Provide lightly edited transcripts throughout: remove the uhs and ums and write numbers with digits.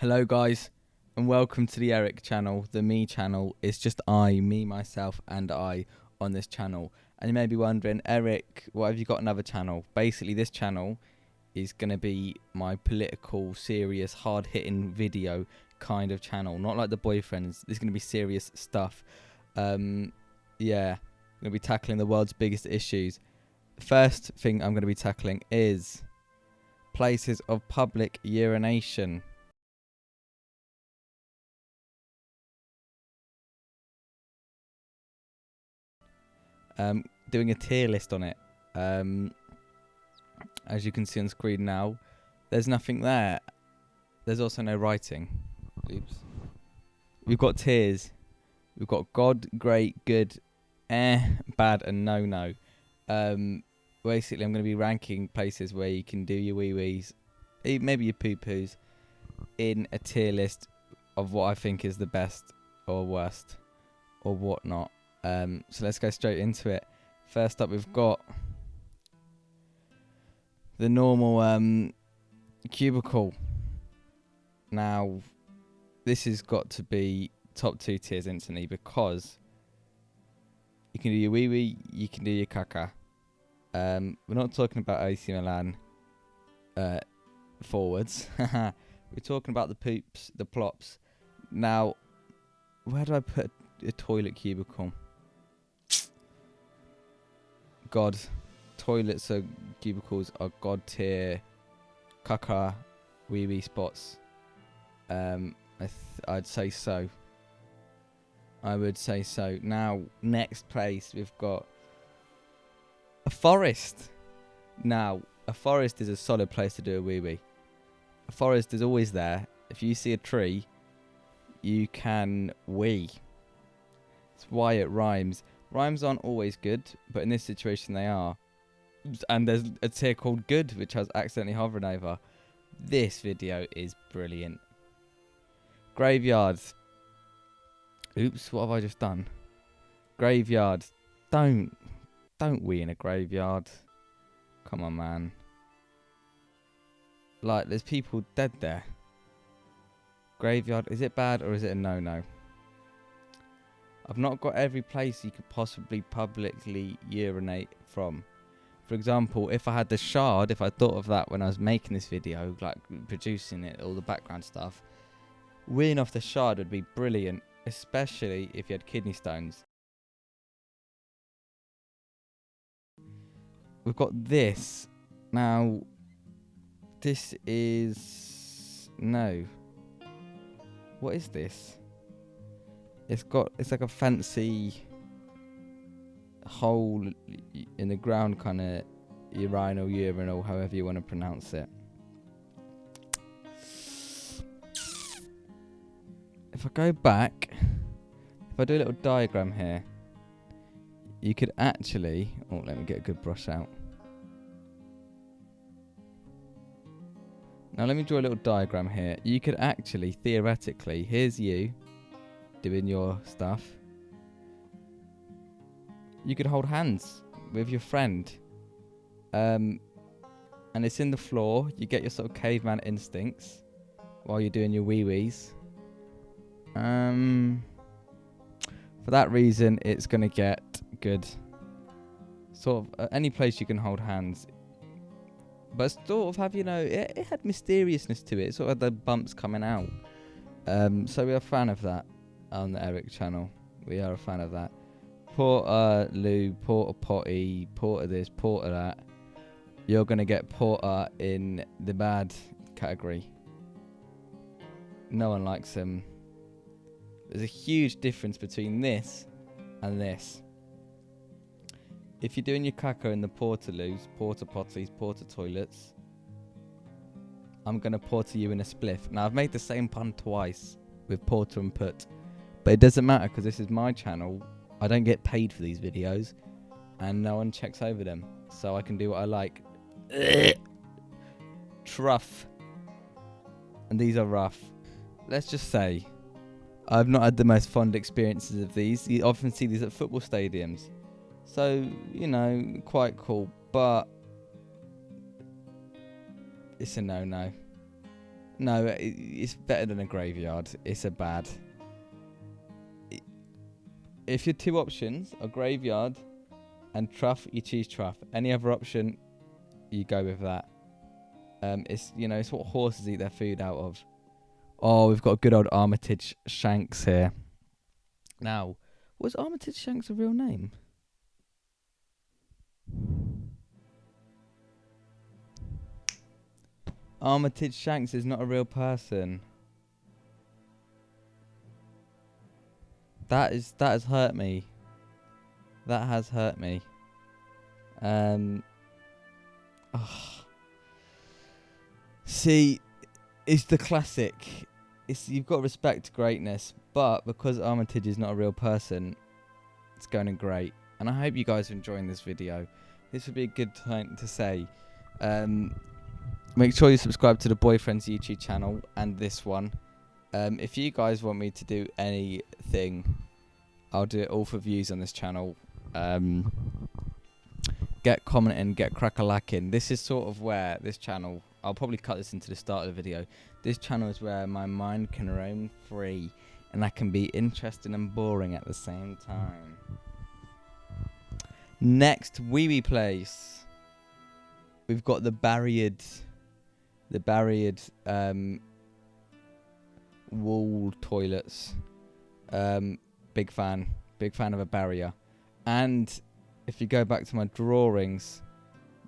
Hello guys, and welcome to the Eric channel, the me channel. It's just me, myself and I on this channel. And you may be wondering, Eric, why have you got another channel? Basically, this channel is going to be my political, serious, hard-hitting video kind of channel. Not like the boyfriends. This is going to be serious stuff. Yeah, I'm going to be tackling the world's biggest issues. First thing I'm going to be tackling is places of public urination. Doing a tier list on it. As you can see on screen now, there's nothing there. There's also no writing. Oops. We've got tiers. We've got God, great, good, bad, and no. Basically, I'm going to be ranking places where you can do your wee-wees, maybe your poo-poos, in a tier list of what I think is the best or worst or whatnot. So let's go straight into it. First up, we've got the normal cubicle. Now, this has got to be top 2 tiers instantly because you can do your wee-wee, you can do your caca. We're not talking about AC Milan forwards. We're talking about the poops, the plops. Now, where do I put a toilet cubicle? God, toilets or cubicles are god tier caca wee spots. I'd say so. I would say so. Now, next place we've got a forest. Now, a forest is a solid place to do a wee. A forest is always there. If you see a tree, you can wee. It's why it rhymes. Rhymes aren't always good, but in this situation they are. And there's a tier called good, which I was accidentally hovering over. This video is brilliant. Graveyards. Oops, what have I just done? Graveyard. Don't wee in a graveyard. Come on, man. Like, there's people dead there. Graveyard, is it bad or is it a no-no? I've not got every place you could possibly publicly urinate from. For example, if I had the Shard, if I thought of that when I was making this video, like producing it, all the background stuff, weeing off the Shard would be brilliant, especially if you had kidney stones. We've got this. Now, this is... no. What is this? It's like a fancy hole in the ground, kind of urinal, however you want to pronounce it. If I go back, if I do a little diagram here, you could actually... oh, let me get a good brush out. Now let me draw a little diagram here. You could actually, theoretically, here's you doing your stuff. You could hold hands with your friend. And it's in the floor. You get your sort of caveman instincts while you're doing your wee-wees. For that reason, it's going to get good. Sort of any place you can hold hands. But sort of have, it had mysteriousness to it. It sort of had the bumps coming out. So we're a fan of that on the Eric channel. We are a fan of that. Porter loo, porter potty, porter this, porter that. You're going to get porter in the bad category. No one likes them. There's a huge difference between this and this. If you're doing your caca in the porter loos, porter potties, porter toilets, I'm going to porter you in a spliff. Now, I've made the same pun twice with porter and put. But it doesn't matter because this is my channel. I don't get paid for these videos. And no one checks over them. So I can do what I like. Truff. And these are rough. Let's just say, I've not had the most fond experiences of these. You often see these at football stadiums. So, quite cool. But it's a no-no. No, it's better than a graveyard. It's a bad. If your two options are graveyard and trough, you choose trough. Any other option, you go with that. It's it's what horses eat their food out of. Oh, we've got a good old Armitage Shanks here. Now, was Armitage Shanks a real name? Armitage Shanks is not a real person. That has hurt me. That has hurt me. See, it's the classic. You've got to respect greatness, but because Armitage is not a real person, it's going in great. And I hope you guys are enjoying this video. This would be a good time to say. Make sure you subscribe to the Boyfriends YouTube channel and this one. If you guys want me to do anything, I'll do it all for views on this channel. Get commenting, get crack-a-lacking. This is sort of where this channel, I'll probably cut this into the start of the video. This channel is where my mind can roam free and I can be interesting and boring at the same time. Next wee wee place, we've got the barriered wall toilets. Big fan of a barrier. And if you go back to my drawings,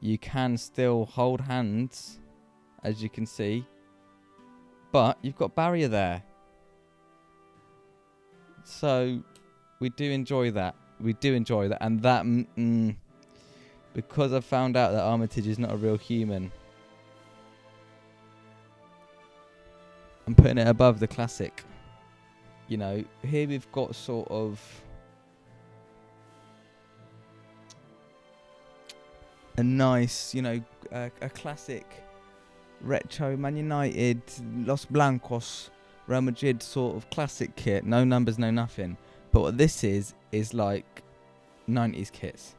you can still hold hands, as you can see, but you've got barrier there. So we do enjoy that. And that, because I found out that Armitage is not a real human, I'm putting it above the classic. Here we've got sort of a nice, a classic retro Man United, Los Blancos, Real Madrid sort of classic kit. No numbers, no nothing. But what this is like 90s kits.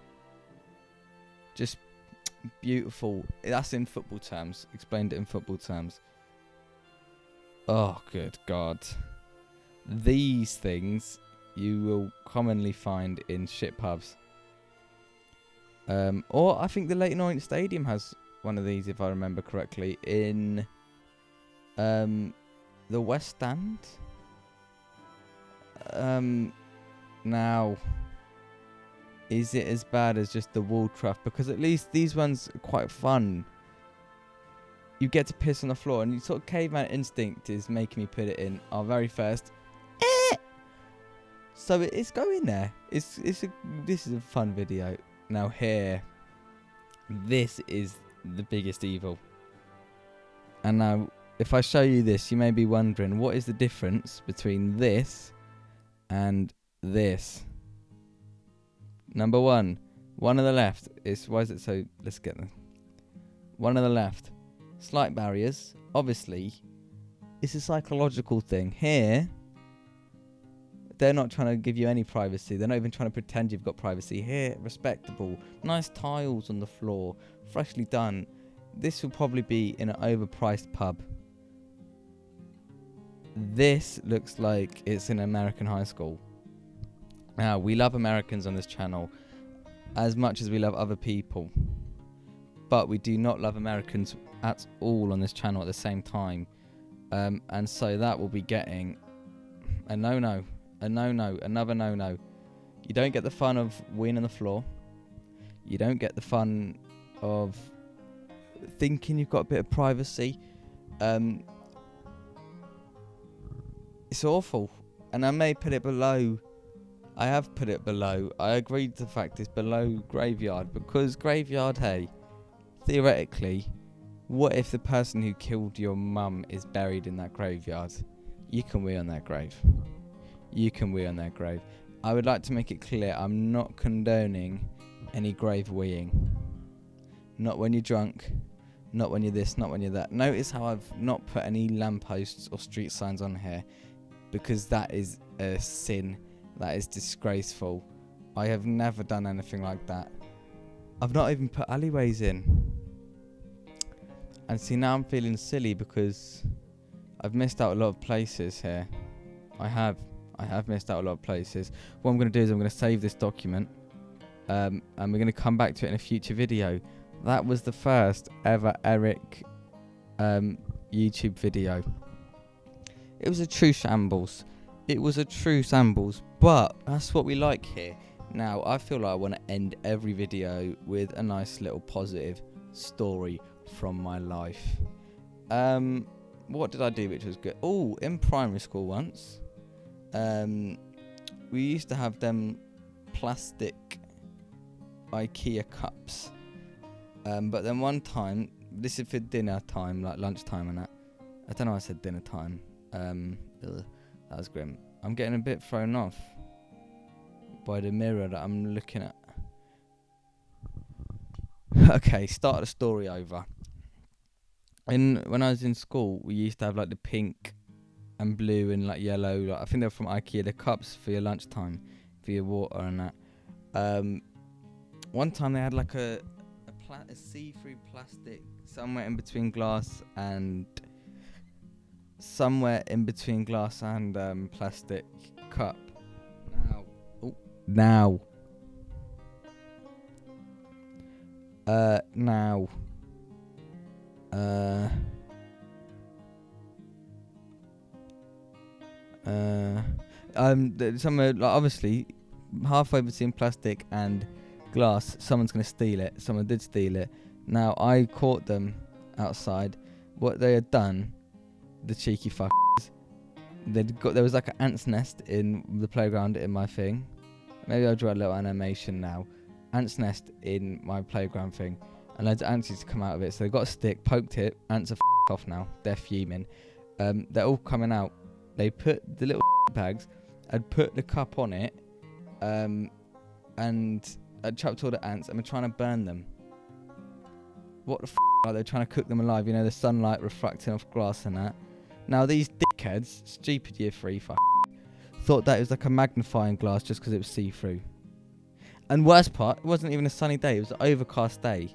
Just beautiful. That's in football terms. Explained it in football terms. Oh, good God. These things you will commonly find in shit pubs. Or I think the Leyton Orient Stadium has one of these, if I remember correctly, in the West Stand. Now, is it as bad as just the wall trough? Because at least these ones are quite fun. You get to piss on the floor, and you sort of caveman instinct is making me put it in our very first. So it's going there. This is a fun video. Now here, this is the biggest evil. And now, if I show you this, you may be wondering, what is the difference between this and this? Number one on the left is, why is it so, let's get them. One on the left, slight barriers. Obviously, it's a psychological thing. Here, they're not trying to give you any privacy. They're not even trying to pretend you've got privacy. Here, respectable. Nice tiles on the floor. Freshly done. This will probably be in an overpriced pub. This looks like it's in an American high school. Now, we love Americans on this channel as much as we love other people. But we do not love Americans at all on this channel at the same time. And so that will be getting a no-no. A no-no, another no-no. You don't get the fun of weeing on the floor. You don't get the fun of thinking you've got a bit of privacy. It's awful. And I may put it below. I have put it below. I agree to the fact it's below graveyard. Because graveyard, hey, theoretically, what if the person who killed your mum is buried in that graveyard? You can wee on that grave. You can wee on their grave. I would like to make it clear, I'm not condoning any grave weeing. Not when you're drunk, not when you're this, not when you're that. Notice how I've not put any lampposts or street signs on here, because that is a sin. That is disgraceful. I have never done anything like that. I've not even put alleyways in. And see, now I'm feeling silly because I've missed out a lot of places here. I have missed out a lot of places. What I'm going to do is I'm going to save this document, and we're going to come back to it in a future video. That was the first ever Eric YouTube video. It was a true shambles. But that's what we like here. Now, I feel like I want to end every video with a nice little positive story from my life. What did I do which was good? Oh, in primary school once, we used to have them plastic IKEA cups. But then one time, this is for dinner time, like lunchtime and that. I don't know why I said dinner time. That was grim. I'm getting a bit thrown off by the mirror that I'm looking at. Okay, start the story over. When I was in school, we used to have like the pink and blue and like yellow. Like, I think they were from IKEA. The cups for your lunchtime, for your water and that. One time they had like a see-through plastic somewhere in between glass and plastic cup. Now. Somewhere like obviously halfway between plastic and glass, someone's gonna steal it. Someone did steal it. Now I caught them outside. What they had done, the cheeky fuckers, there was like an ant's nest in the playground in my thing. Maybe I'll draw a little animation now. Ant's nest in my playground thing, and loads of ants used to come out of it. So they got a stick, poked it. Ants are off now. They're fuming. They're all coming out. They put the little bags. I'd put the cup on it, and I'd trapped all the ants, and we're trying to burn them. What the are they trying to cook them alive? You know, the sunlight reflecting off glass and that. Now these dickheads, stupid year 3 thought that it was like a magnifying glass just because it was see-through. And worst part, it wasn't even a sunny day. It was an overcast day.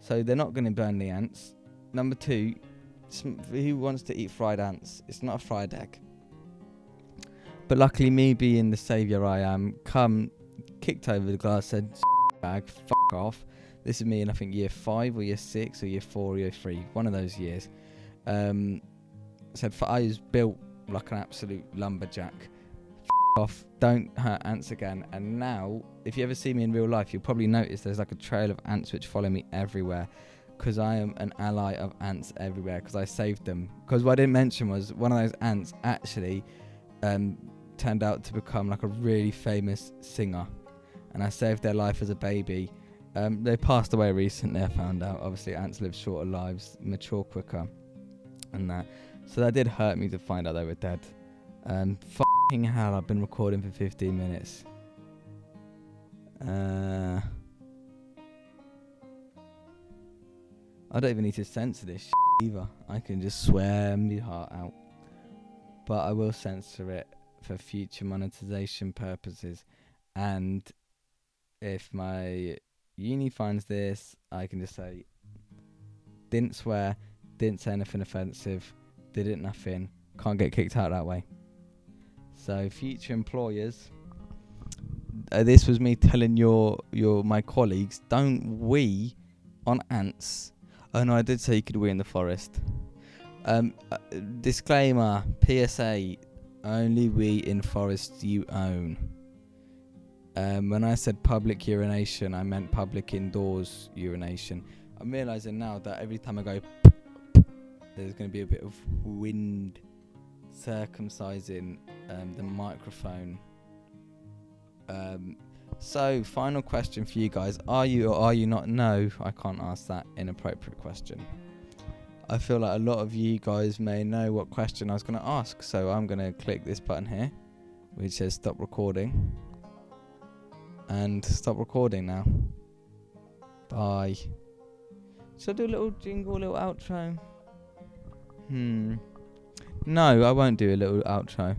So they're not going to burn the ants. Number 2, who wants to eat fried ants? It's not a fried egg. But luckily, me being the saviour I am, kicked over the glass, said, bag, fuck off. This is me in, I think, year 5 or year 6 or year 4 or year 3. One of those years. Said, I was built like an absolute lumberjack. Off, don't hurt ants again. And now, if you ever see me in real life, you'll probably notice there's like a trail of ants which follow me everywhere, because I am an ally of ants everywhere, because I saved them. Because what I didn't mention was one of those ants actually turned out to become like a really famous singer, and I saved their life as a baby. They passed away recently, I found out. Obviously ants live shorter lives, mature quicker and that, so that did hurt me to find out they were dead. Fucking hell, I've been recording for 15 minutes. I don't even need to censor this either. I can just swear my heart out. But I will censor it for future monetization purposes. And if my uni finds this, I can just say, didn't swear, didn't say anything offensive, didn't nothing, can't get kicked out that way. So future employers, this was me telling my colleagues, don't wee on ants. Oh no, I did say you could wee in the forest. Disclaimer, PSA, only wee in forests you own. When I said public urination, I meant public indoors urination. I'm realising now that every time I go, there's going to be a bit of wind circumcising the microphone. So, final question for you guys. Are you or are you not? No, I can't ask that inappropriate question. I feel like a lot of you guys may know what question I was going to ask. So I'm going to click this button here, which says stop recording. And stop recording now. Bye. Should I do a little jingle, a little outro? No, I won't do a little outro.